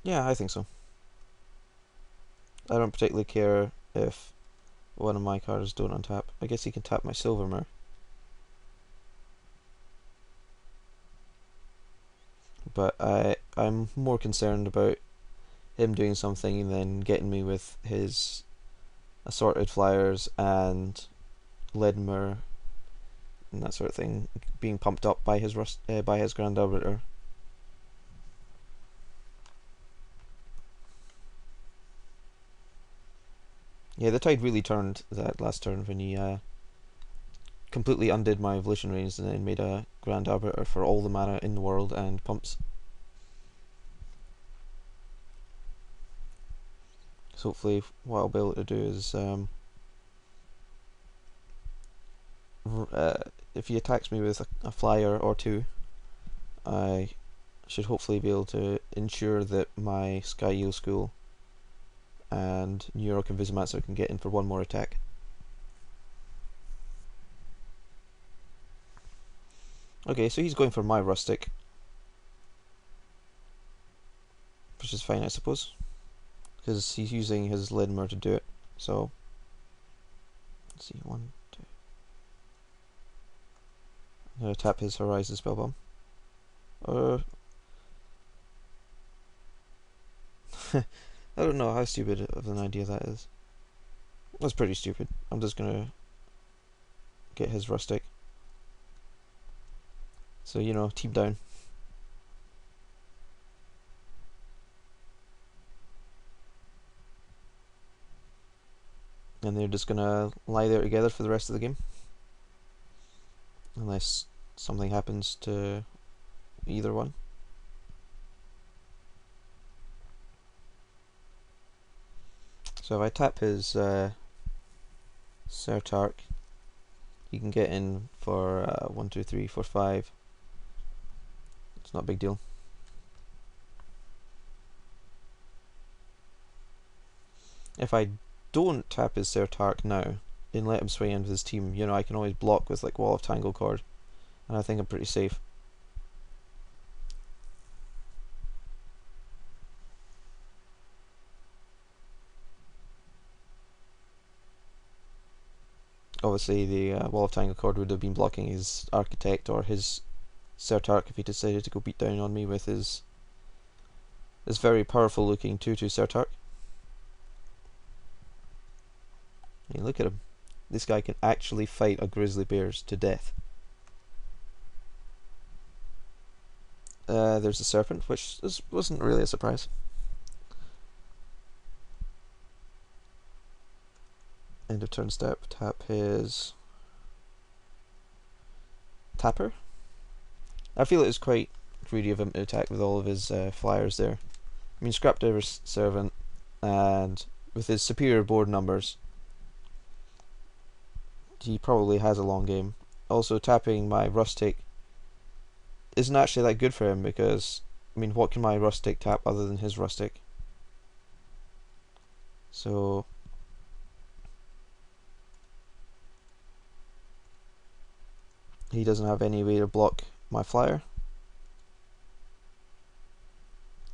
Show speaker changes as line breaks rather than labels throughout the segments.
Yeah, I think so. I don't particularly care if one of my cards don't untap. I guess he can tap my silver mirror. But I'm more concerned about him doing something than getting me with his assorted flyers and lead mirror and that sort of thing being pumped up by his by his Grand Arbiter. Yeah, the tide really turned that last turn when he completely undid my evolution range and then made a Grand Arbiter for all the mana in the world and pumps. So hopefully what I'll be able to do is if he attacks me with a flyer or two, I should hopefully be able to ensure that my Sky Eel School and New York and Visimancer can get in for one more attack. Okay, so he's going for my Rustic, which is fine, I suppose, because he's using his Lidmer to do it. So, let's see, one, two. I'm gonna tap his Horizon Spellbomb. I don't know how stupid of an idea that is. That's pretty stupid. I'm just gonna get his Rustic. So, you know, team down. And they're just gonna lie there together for the rest of the game. Unless something happens to either one. So if I tap his Sertark, he can get in for 1, 2, 3, 4, 5. It's not a big deal. If I don't tap his Sertark now and let him swing into his team, you know, I can always block with like Wall of Tanglecord, and I think I'm pretty safe. Obviously, the Wall of Tanglecord would have been blocking his Architect or his Sertark if he decided to go beat down on me with his very powerful looking 2/2 Sertark. I mean, look at him. This guy can actually fight a grizzly bears to death. There's a serpent, which wasn't really a surprise. End of turn step, tap his Tapper. I feel it was quite greedy of him to attack with all of his flyers there. I mean, Scrapdiver's Servant, and with his superior board numbers, he probably has a long game. Also, tapping my Rustic isn't actually that good for him because, I mean, what can my Rustic tap other than his Rustic? So, he doesn't have any way to block my flyer.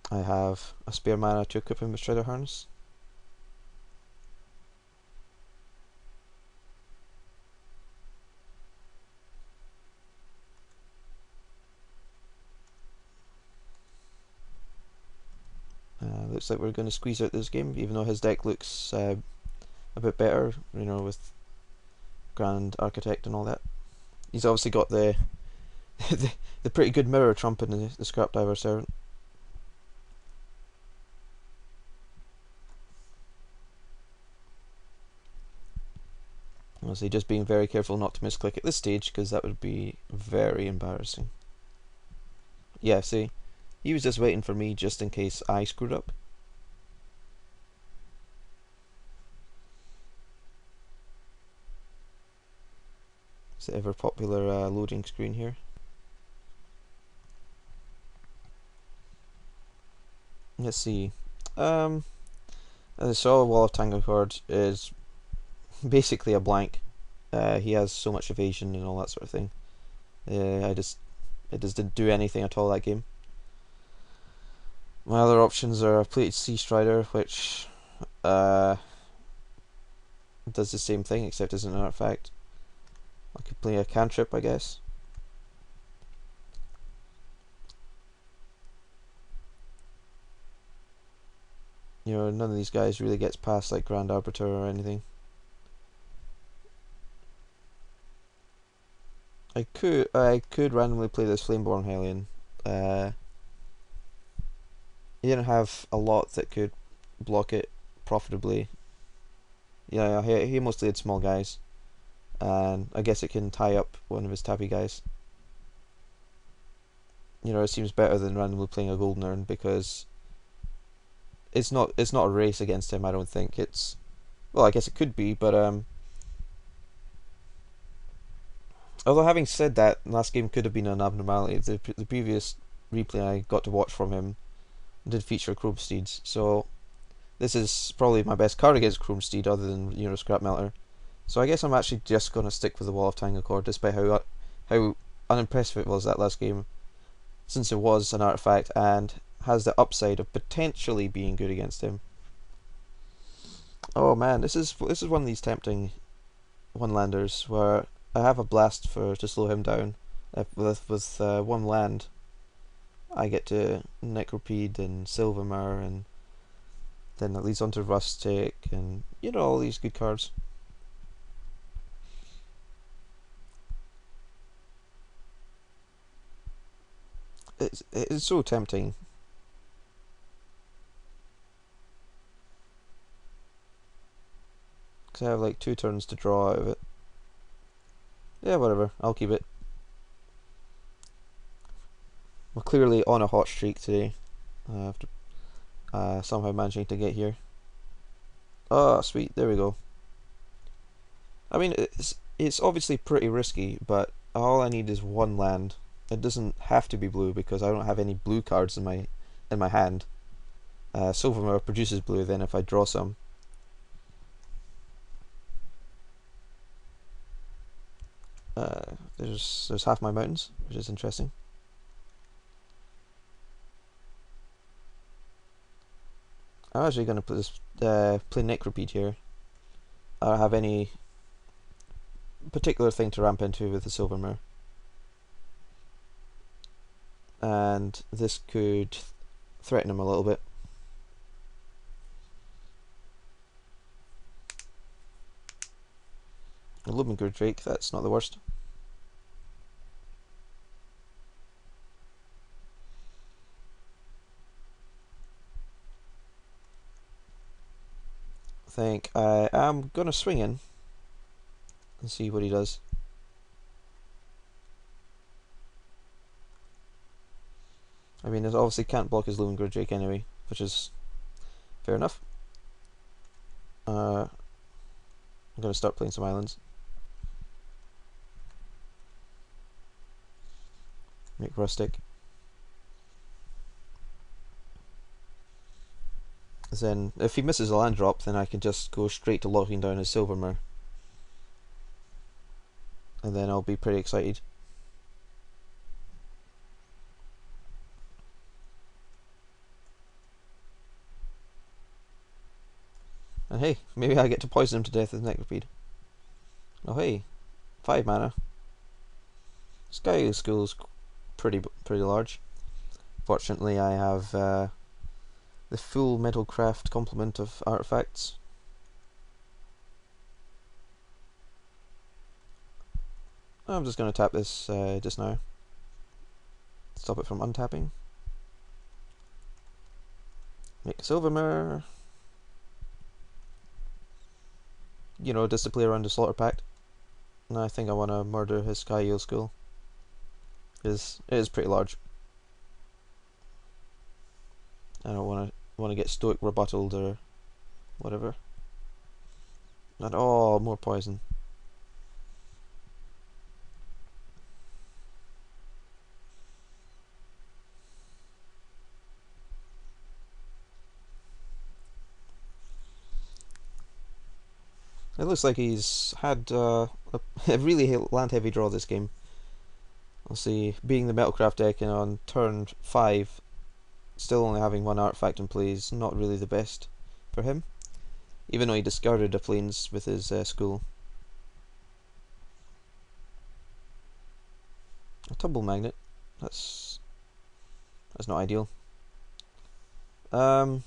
I have a spare mana to equip him with Shredder Harness. Looks like we're going to squeeze out this game, even though his deck looks a bit better, you know, with Grand Architect and all that. He's obviously got the the pretty good mirror trump in the Scrapdiver Servant. Honestly, just being very careful not to misclick at this stage, because that would be very embarrassing. Yeah, see, he was just waiting for me just in case I screwed up. It's the ever popular loading screen here. Let's see. So Wall of Tanglecord is basically a blank. He has so much evasion and all that sort of thing. It just didn't do anything at all that game. My other options are a plated Sea Strider, which uh, does the same thing except isn't an artifact. I could play a cantrip, I guess. You know, none of these guys really gets past like Grand Arbiter or anything. I could randomly play this Flameborn Hellion. Uh, he didn't have a lot that could block it profitably. Yeah, he mostly had small guys, and I guess it can tie up one of his tappy guys. You know, it seems better than randomly playing a Golden Urn because it's not a race against him. I don't think it's, well, I guess it could be, but although having said that, last game could have been an abnormality. The previous replay I got to watch from him did feature Chrome Steeds, so this is probably my best card against Chrome Steed other than Scrap Melter. So I guess I'm actually just gonna stick with the Wall of Tangle, despite how unimpressive it was that last game, since it was an artifact and has the upside of potentially being good against him. Oh man, this is one of these tempting one landers where I have a blast for to slow him down. With one land, I get to Necropede and Silvermare, and then that leads on to Rustic, and all these good cards. It's so tempting. Because I have like 2 turns to draw out of it. Yeah, whatever. I'll keep it. We're clearly on a hot streak today. After somehow managing to get here. Oh, sweet. There we go. I mean, it's obviously pretty risky, but all I need is one land. It doesn't have to be blue because I don't have any blue cards in my hand. Silvermare produces blue then if I draw some. There's half my mountains, which is interesting. I'm actually going to put this play Necropede here. I don't have any particular thing to ramp into with the Silvermare. And this could threaten him a little bit. A Lumingur Drake, that's not the worst. I think I am gonna swing in and see what he does. I mean, it obviously can't block his Lumingur Drake anyway, which is fair enough. I'm gonna start playing some islands. Make Rustic. Then, if he misses a land drop, then I can just go straight to locking down his Silvermare. And then I'll be pretty excited. And hey, maybe I get to poison him to death with Necropede. Oh hey, 5 mana. Sky School's pretty large. Fortunately, I have the full Metalcraft complement of artifacts. I'm just going to tap this just now. Stop it from untapping. Make a Silvermare. Just to play around the Slaughter Pact. And I think I want to murder his Sky Eel School. It is pretty large. I don't want to get Stoic rebuttaled or whatever. And oh, more poison. It looks like he's had a really land heavy draw this game. I'll see, being the Metalcraft deck and on turn 5 still only having one artifact in play is not really the best for him, even though he discarded the planes with his school. A tumble magnet. That's not ideal. I'm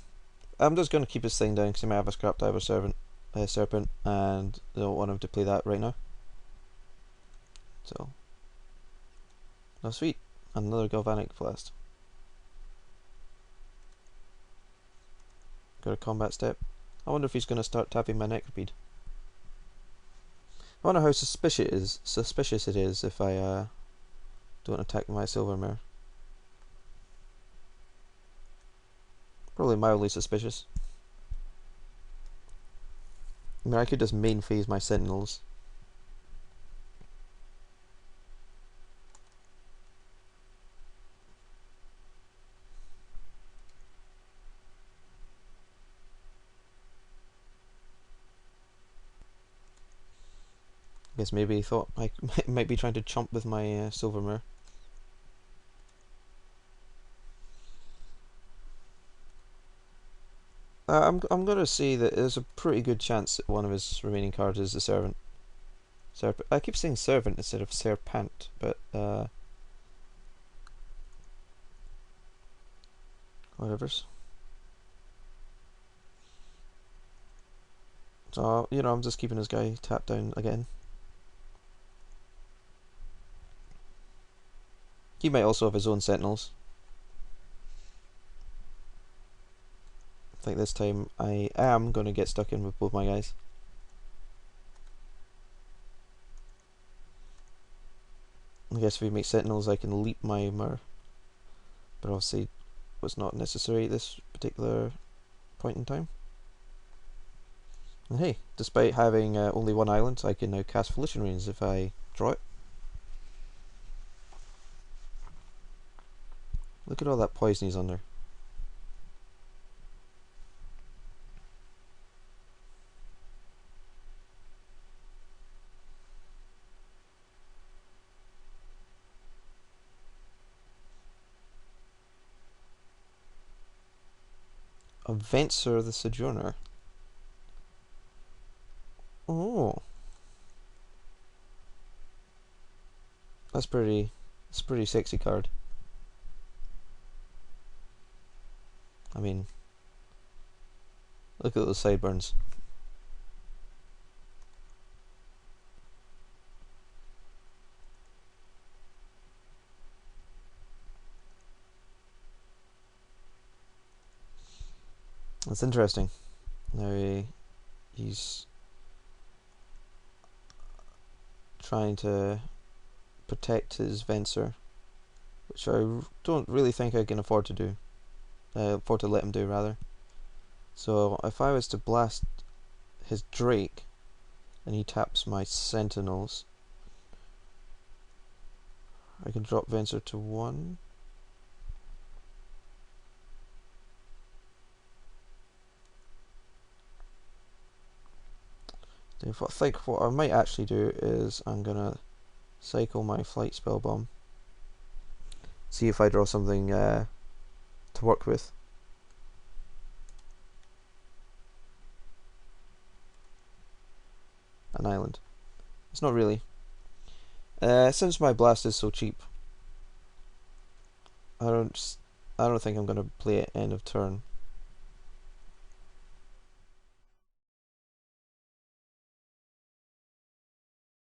just going to keep his thing down because he might have a scrap diver serpent, and I don't want him to play that right now. So, oh sweet, another galvanic blast. Got a combat step. I wonder if he's going to start tapping my Necropede. I wonder how suspicious it is if I don't attack my Silvermare. Probably mildly suspicious. I mean, I could just main phase my Sentinels. I guess maybe he thought I might be trying to chomp with my Silvermare. I'm gonna say that there's a pretty good chance that one of his remaining cards is the Servant. I keep saying Servant instead of Serpent, but whatever's. So I'm just keeping this guy tapped down again. He might also have his own Sentinels. I think this time I am going to get stuck in with both my guys. I guess if we make Sentinels I can leap my Myr, but obviously was not necessary at this particular point in time. And hey, despite having only one island, I can now cast Volition Rains if I draw it. Look at all that poison he's under. A Venser the Sojourner. Oh, that's pretty sexy card. I mean, look at those sideburns. That's interesting. Now he's trying to protect his Venser, which I don't really think I can afford to do. Afford to let him do, rather. So if I was to blast his Drake and he taps my Sentinels, I can drop Venser to 1. I think what I might actually do is I'm gonna cycle my Flight Spell Bomb, see if I draw something to work with. An island. It's not really. Since my blast is so cheap, I don't think I'm gonna play it end of turn.